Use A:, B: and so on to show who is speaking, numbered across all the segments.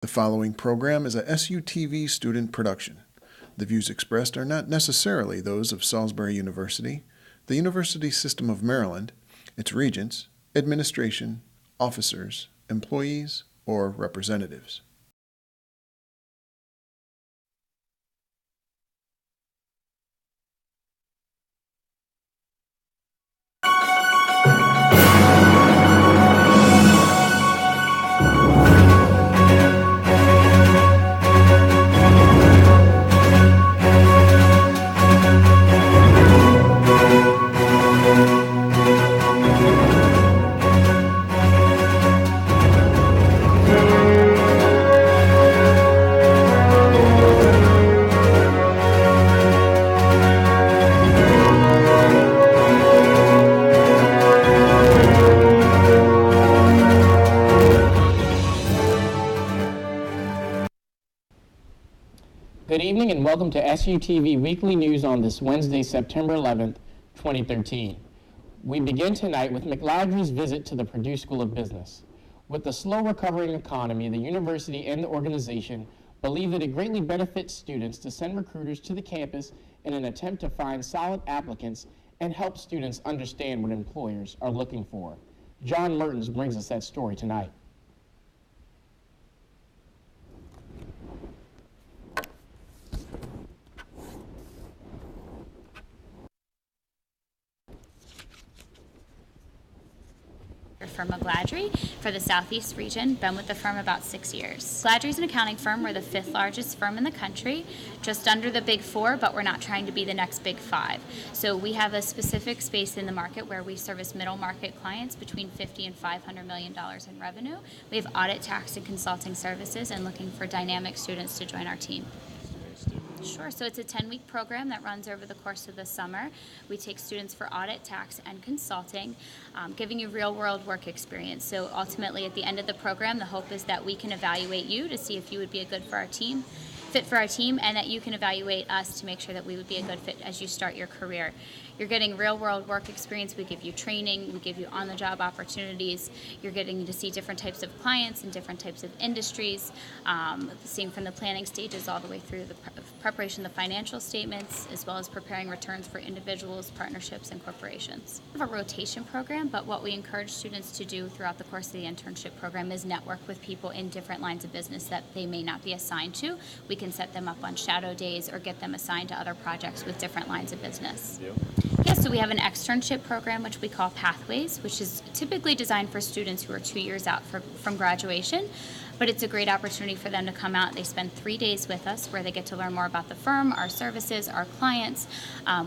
A: The following program is a SUTV student production. The views expressed are not necessarily those of Salisbury University, the University System of Maryland, its regents, administration, officers, employees, or representatives.
B: Good evening and welcome to SUTV Weekly News on this Wednesday, September 11th, 2013. We begin tonight with McLeodry's visit to the Purdue School of Business. With the slow recovering economy, the university and the organization believe that it greatly benefits students to send recruiters to the campus in an attempt to find solid applicants and help students understand what employers are looking for. John Mertens brings us that story tonight.
C: For McLeodry for the Southeast region. Been with the firm about 6 years. McLeodry's an accounting firm. We're the 5th largest firm in the country, just under the big 4, but we're not trying to be the next big 5. So we have a specific space in the market where we service middle market clients between $50 and $500 million in revenue. We have audit, tax, and consulting services and looking for dynamic students to join our team. Sure. So it's a 10-week program that runs over the course of the summer. We take students for audit, tax, and consulting, giving you real-world work experience. So ultimately, at the end of the program, the hope is that we can evaluate you to see if you would be a fit for our team, and that you can evaluate us to make sure that we would be a good fit as you start your career. You're getting real-world work experience. We give you training. We give you on-the-job opportunities. You're getting to see different types of clients and different types of industries, seeing from the planning stages all the way through the preparation of the financial statements, as well as preparing returns for individuals, partnerships, and corporations. We have a rotation program, but what we encourage students to do throughout the course of the internship program is network with people in different lines of business that they may not be assigned to. We can set them up on shadow days or get them assigned to other projects with different lines of business. Yes, so we have an externship program which we call Pathways, which is typically designed for students who are 2 years out from graduation. But it's a great opportunity for them to come out. They spend 3 days with us where they get to learn more about the firm, our services, our clients.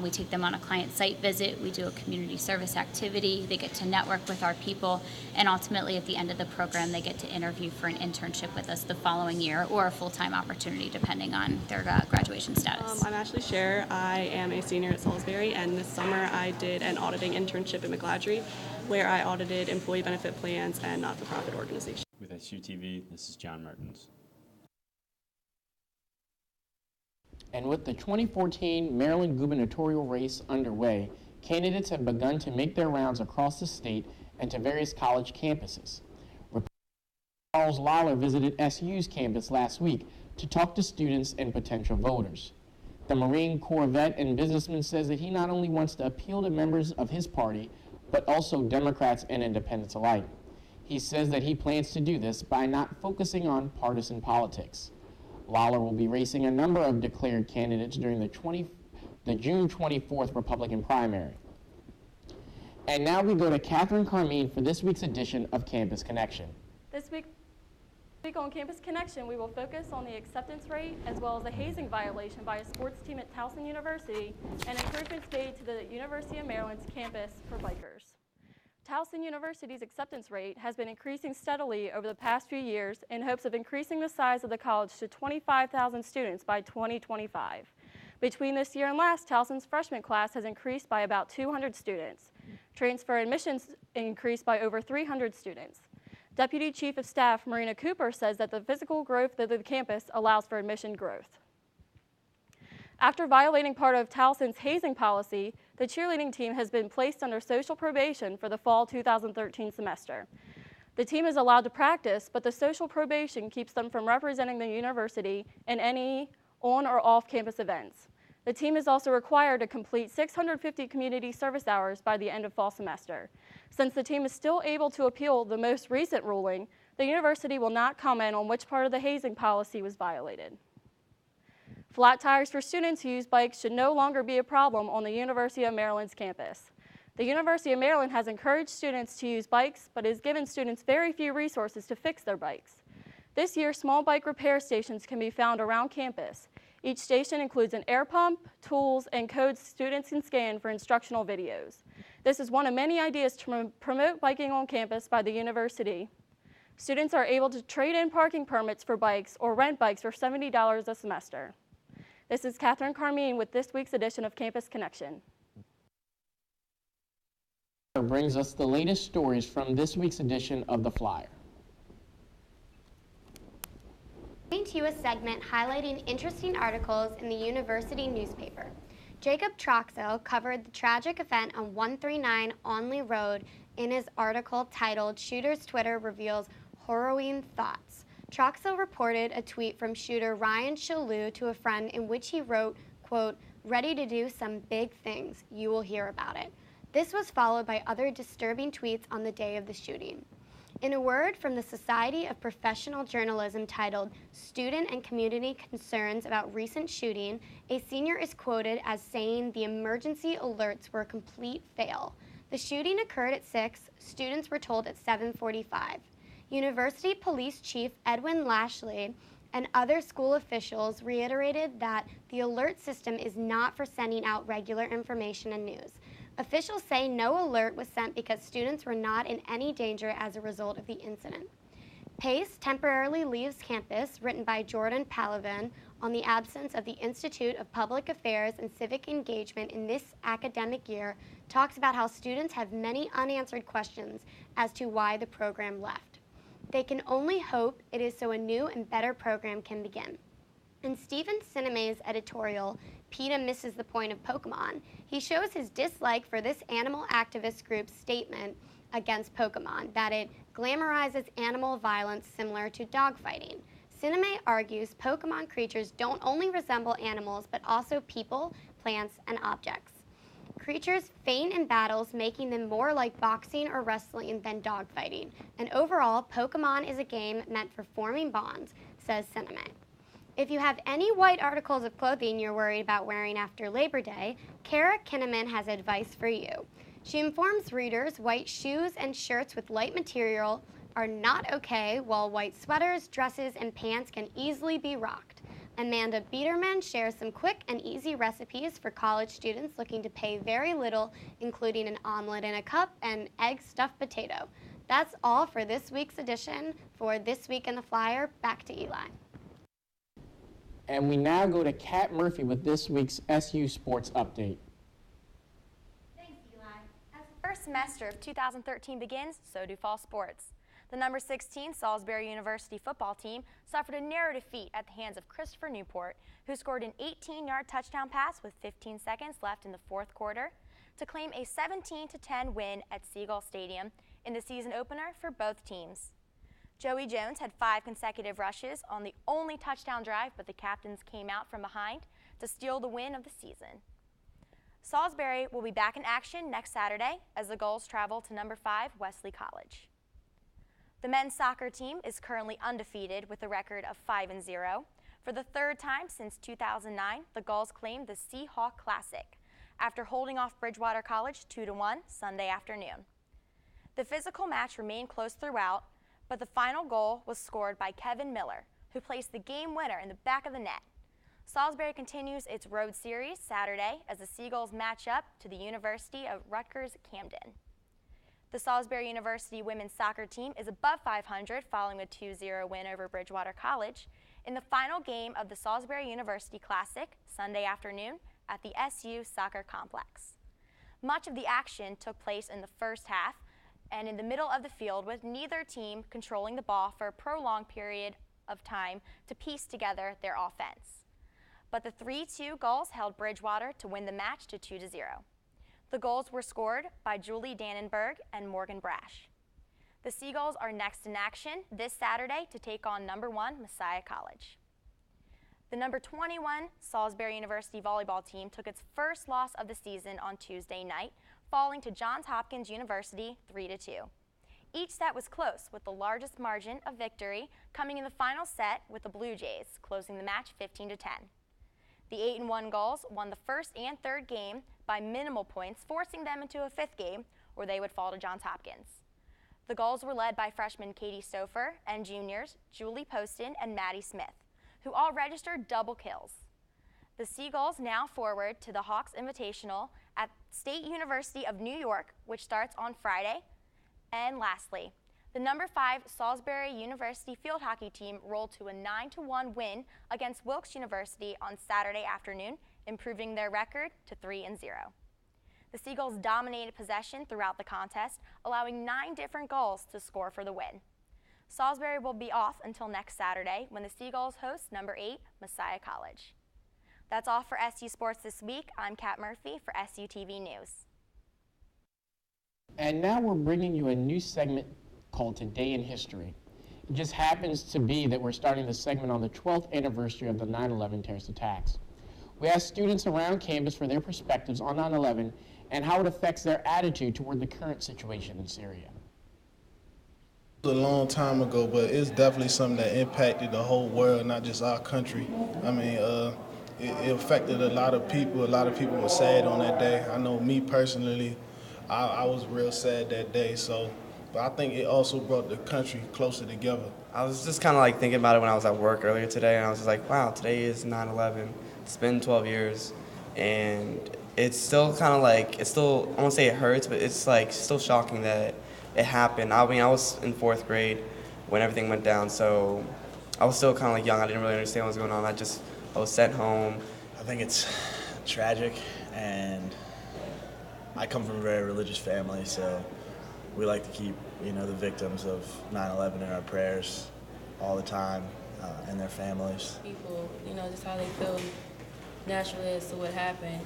C: We take them on a client site visit. We do a community service activity. They get to network with our people. And ultimately, at the end of the program, they get to interview for an internship with us the following year or a full-time opportunity, depending on their graduation status.
D: I'm Ashley Scher. I am a senior at Salisbury, and this summer I did an auditing internship at McLeodry, where I audited employee benefit plans and not-for-profit organizations.
E: With SUTV, this is John Mertens.
B: And with the 2014 Maryland gubernatorial race underway, candidates have begun to make their rounds across the state and to various college campuses. Reporter Charles Lawler visited SU's campus last week to talk to students and potential voters. The Marine Corps vet and businessman says that he not only wants to appeal to members of his party, but also Democrats and independents alike. He says that he plans to do this by not focusing on partisan politics. Lawler will be racing a number of declared candidates during the June 24th Republican primary. And now we go to Catherine Carmine for this week's edition of Campus Connection.
F: This week on Campus Connection, we will focus on the acceptance rate as well as a hazing violation by a sports team at Towson University and improvements made to the University of Maryland's campus for bikers. Towson University's acceptance rate has been increasing steadily over the past few years in hopes of increasing the size of the college to 25,000 students by 2025. Between this year and last, Towson's freshman class has increased by about 200 students. Transfer admissions increased by over 300 students. Deputy Chief of Staff Marina Cooper says that the physical growth of the campus allows for admission growth. After violating part of Towson's hazing policy, the cheerleading team has been placed under social probation for the fall 2013 semester. The team is allowed to practice, but the social probation keeps them from representing the university in any on or off campus events. The team is also required to complete 650 community service hours by the end of fall semester. Since the team is still able to appeal the most recent ruling, the university will not comment on which part of the hazing policy was violated. Flat tires for students who use bikes should no longer be a problem on the University of Maryland's campus. The University of Maryland has encouraged students to use bikes, but has given students very few resources to fix their bikes. This year, small bike repair stations can be found around campus. Each station includes an air pump, tools, and codes students can scan for instructional videos. This is one of many ideas to promote biking on campus by the university. Students are able to trade in parking permits for bikes or rent bikes for $70 a semester. This is Catherine Carmine with this week's edition of Campus Connection.
B: Brings us the latest stories from this week's edition of The Flyer.
G: Coming to you a segment highlighting interesting articles in the university newspaper. Jacob Troxell covered the tragic event on 139 Onley Road in his article titled "Shooter's Twitter Reveals Harrowing Thoughts." Troxell reported a tweet from shooter Ryan Shalou to a friend in which he wrote, quote, "Ready to do some big things. You will hear about it." This was followed by other disturbing tweets on the day of the shooting. In a word from the Society of Professional Journalism titled "Student and Community Concerns About Recent Shooting," a senior is quoted as saying the emergency alerts were a complete fail. The shooting occurred at 6, students were told at 7:45. University Police Chief Edwin Lashley and other school officials reiterated that the alert system is not for sending out regular information and news. Officials say no alert was sent because students were not in any danger as a result of the incident. PACE temporarily leaves campus, written by Jordan Palavin, on the absence of the Institute of Public Affairs and Civic Engagement in this academic year, talks about how students have many unanswered questions as to why the program left. They can only hope it is so a new and better program can begin. In Stephen Sinemay's editorial, PETA Misses the Point of Pokemon, he shows his dislike for this animal activist group's statement against Pokemon, that it glamorizes animal violence similar to dogfighting. Sinemay argues Pokemon creatures don't only resemble animals, but also people, plants, and objects. Creatures faint in battles, making them more like boxing or wrestling than dogfighting. And overall, Pokemon is a game meant for forming bonds, says Sinemay. If you have any white articles of clothing you're worried about wearing after Labor Day, Kara Kinnaman has advice for you. She informs readers white shoes and shirts with light material are not okay, while white sweaters, dresses, and pants can easily be rocked. Amanda Biederman shares some quick and easy recipes for college students looking to pay very little, including an omelet in a cup and egg stuffed potato. That's all for this week's edition. For This Week in the Flyer, back to Eli.
B: And we now go to Kat Murphy with this week's SU Sports Update.
H: Thanks, Eli. As the first semester of 2013 begins, so do fall sports. The number 16 Salisbury University football team suffered a narrow defeat at the hands of Christopher Newport, who scored an 18-yard touchdown pass with 15 seconds left in the fourth quarter to claim a 17-10 win at Seagull Stadium in the season opener for both teams. Joey Jones had 5 consecutive rushes on the only touchdown drive, but the Captains came out from behind to steal the win of the season. Salisbury will be back in action next Saturday as the Gulls travel to number 5 Wesley College. The men's soccer team is currently undefeated with a record of 5-0. For the third time since 2009, the Gulls claimed the Seahawk Classic after holding off Bridgewater College 2-1 Sunday afternoon. The physical match remained close throughout, but the final goal was scored by Kevin Miller, who placed the game winner in the back of the net. Salisbury continues its road series Saturday as the Seagulls match up to the University of Rutgers-Camden. The Salisbury University women's soccer team is above 500 following a 2-0 win over Bridgewater College in the final game of the Salisbury University Classic Sunday afternoon at the SU Soccer Complex. Much of the action took place in the first half and in the middle of the field, with neither team controlling the ball for a prolonged period of time to piece together their offense. But the 3-2 Gulls held Bridgewater to win the match to 2-0. The goals were scored by Julie Dannenberg and Morgan Brash. The Seagulls are next in action this Saturday to take on number 1 Messiah College. The number 21 Salisbury University volleyball team took its first loss of the season on Tuesday night, falling to Johns Hopkins University 3-2. Each set was close, with the largest margin of victory coming in the final set with the Blue Jays, closing the match 15-10. The 8-1 Gulls won the first and third game by minimal points, forcing them into a fifth game where they would fall to Johns Hopkins. The Gulls were led by freshman Katie Stouffer and juniors Julie Poston and Maddie Smith, who all registered double kills. The Seagulls now forward to the Hawks Invitational at State University of New York, which starts on Friday. And lastly, the number 5 Salisbury University field hockey team rolled to a 9-1 win against Wilkes University on Saturday afternoon, improving their record to 3-0. The Seagulls dominated possession throughout the contest, allowing 9 different goals to score for the win. Salisbury will be off until next Saturday when the Seagulls host number 8 Messiah College. That's all for SU Sports this week. I'm Kat Murphy for SUTV News.
B: And now we're bringing you a new segment called Today in History. It just happens to be that we're starting the segment on the 12th anniversary of the 9/11 terrorist attacks. We asked students around campus for their perspectives on 9/11 and how it affects their attitude toward the current situation in Syria.
I: A long time ago, but it's definitely something that impacted the whole world, not just our country. I mean, it affected a lot of people. A lot of people were sad on that day. I know me personally, I was real sad that day. But I think it also brought the country closer together.
J: I was just kind of like thinking about it when I was at work earlier today, and I was just like, wow, today is 9/11. It's been 12 years, and it's still kind of like, I won't say it hurts, but it's like still shocking that it happened. I mean, I was in 4th grade when everything went down, so I was still kind of like young. I didn't really understand what was going on. I was sent home.
K: I think it's tragic, and I come from a very religious family, so we like to keep, the victims of 9/11 in our prayers all the time, and their families.
L: People, just how they feel naturally as to what happened.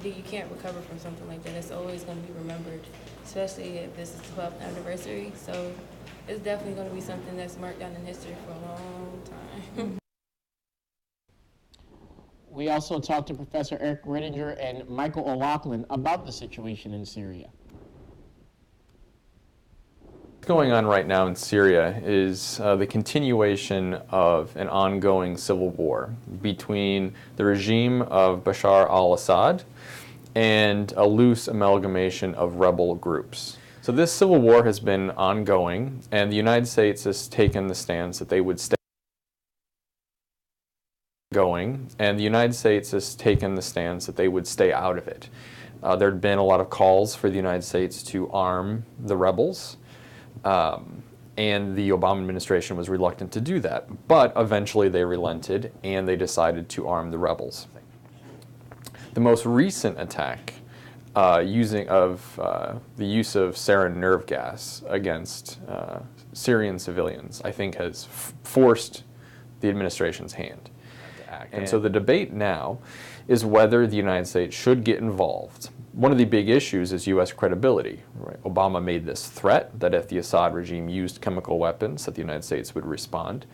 L: You can't recover from something like that. It's always going to be remembered, especially if this is the 12th anniversary. So it's definitely going to be something that's marked down in history for a long time.
B: We also talked to Professor Eric Rittinger and Michael O'Loughlin about the situation in Syria.
M: What's going on right now in Syria is the continuation of an ongoing civil war between the regime of Bashar al-Assad and a loose amalgamation of rebel groups. So this civil war has been ongoing, and the United States has taken the stance that they would stay out of it. There had been a lot of calls for the United States to arm the rebels. And the Obama administration was reluctant to do that, but eventually they relented and they decided to arm the rebels. The most recent attack the use of sarin nerve gas against Syrian civilians, I think, has forced the administration's hand to act. And so the debate now is whether the United States should get involved. One of the big issues is U.S. credibility. Right? Obama made this threat that if the Assad regime used chemical weapons, that the United States would respond.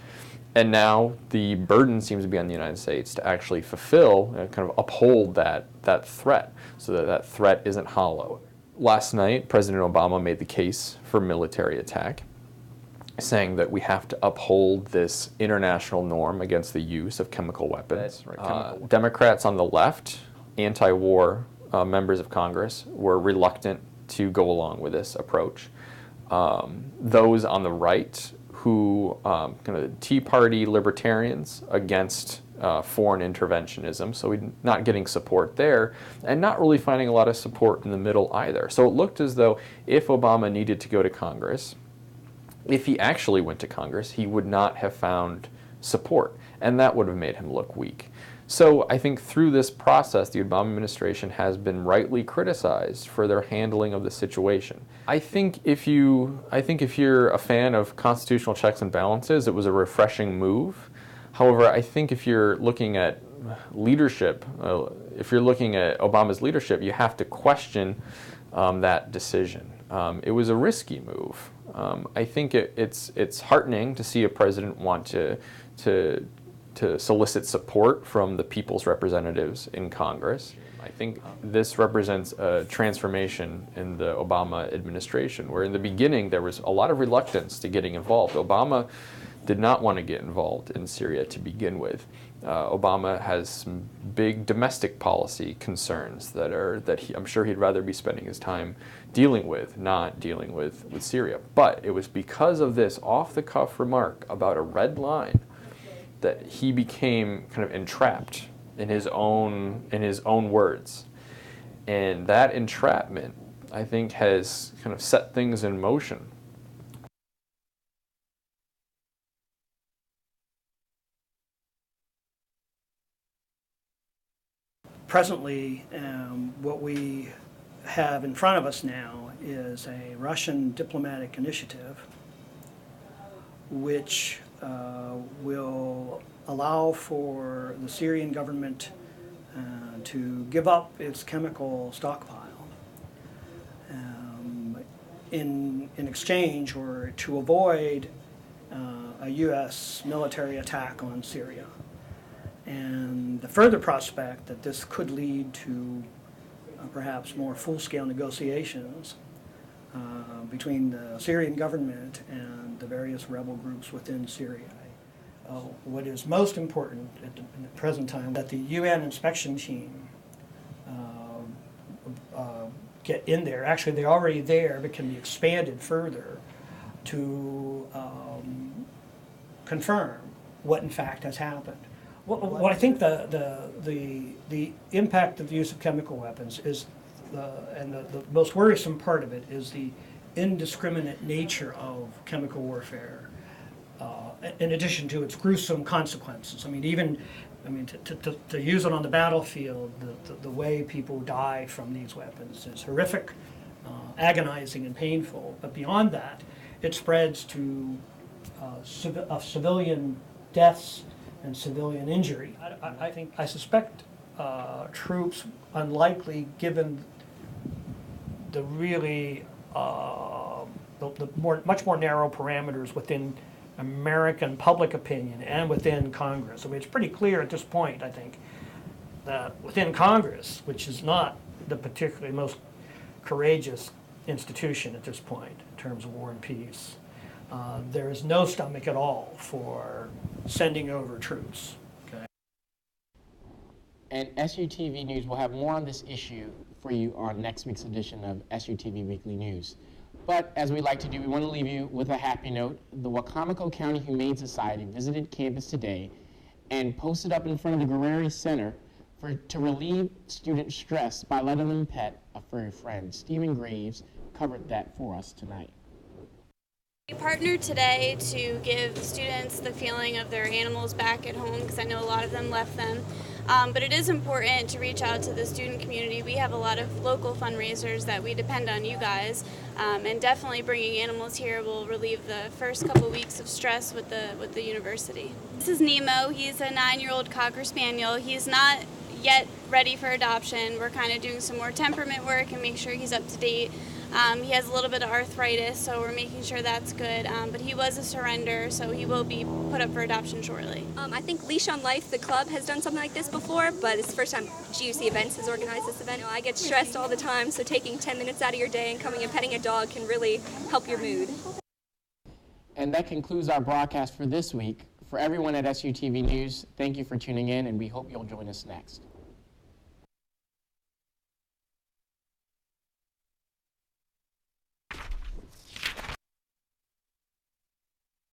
M: And now the burden seems to be on the United States to actually fulfill, kind of uphold that threat, so that that threat isn't hollow. Last night, President Obama made the case for military attack, saying that we have to uphold this international norm against the use of chemical weapons. Right? Democrats on the left, anti-war members of Congress, were reluctant to go along with this approach. Those on the right, who kind of Tea Party libertarians against foreign interventionism, so we're not getting support there, and not really finding a lot of support in the middle either. So it looked as though if Obama needed to go to Congress, if he actually went to Congress, he would not have found support, and that would have made him look weak. So I think through this process, the Obama administration has been rightly criticized for their handling of the situation. I think if you're a fan of constitutional checks and balances, it was a refreshing move. However, I think if you're looking at leadership, if you're looking at Obama's leadership, you have to question that decision. It was a risky move. I think it's heartening to see a president want to solicit support from the people's representatives in Congress. I think this represents a transformation in the Obama administration, where in the beginning there was a lot of reluctance to getting involved. Obama did not want to get involved in Syria to begin with. Obama has some big domestic policy concerns that I'm sure he'd rather be spending his time dealing with, not dealing with Syria. But it was because of this off-the-cuff remark about a red line that he became kind of entrapped in his own words. And that entrapment, I think, has kind of set things in motion.
N: Presently, what we have in front of us now is a Russian diplomatic initiative which will allow for the Syrian government to give up its chemical stockpile in exchange or to avoid a U.S. military attack on Syria. And the further prospect that this could lead to perhaps more full-scale negotiations between the Syrian government and the various rebel groups within Syria. What is most important at the present time that the UN inspection team get in there. Actually, they're already there, but can be expanded further to confirm what in fact has happened. What I think the impact of the use of chemical weapons is, and the most worrisome part of it is the indiscriminate nature of chemical warfare, in addition to its gruesome consequences. I mean, to use it on the battlefield, the way people die from these weapons is horrific, agonizing, and painful. But beyond that, it spreads to civilian deaths and civilian injury. I suspect troops, unlikely given the really much more narrow parameters within American public opinion and within Congress. I mean, it's pretty clear at this point, I think, that within Congress, which is not the particularly most courageous institution at this point in terms of war and peace, there is no stomach at all for sending over troops. Okay?
B: And SUTV News will have more on this issue for you on next week's edition of SUTV Weekly News. But as we like to do, we want to leave you with a happy note. The Wacomico County Humane Society visited campus today and posted up in front of the Guerrero Center to relieve student stress by letting them pet a furry friend. Stephen Graves covered that for us tonight.
O: We partnered today to give students the feeling of their animals back at home, because I know a lot of them left them. But it is important to reach out to the student community. We have a lot of local fundraisers that we depend on you guys, and definitely bringing animals here will relieve the first couple weeks of stress with the university. This is Nemo. He's a 9-year-old Cocker Spaniel. He's not yet ready for adoption. We're kind of doing some more temperament work and make sure he's up to date. He has a little bit of arthritis, so we're making sure that's good. But he was a surrender, so he will be put up for adoption shortly.
P: I think Leash on Life, the club, has done something like this before, but it's the first time GUC Events has organized this event. I get stressed all the time, so taking 10 minutes out of your day and coming and petting a dog can really help your mood.
B: And that concludes our broadcast for this week. For everyone at SUTV News, thank you for tuning in, and we hope you'll join us next.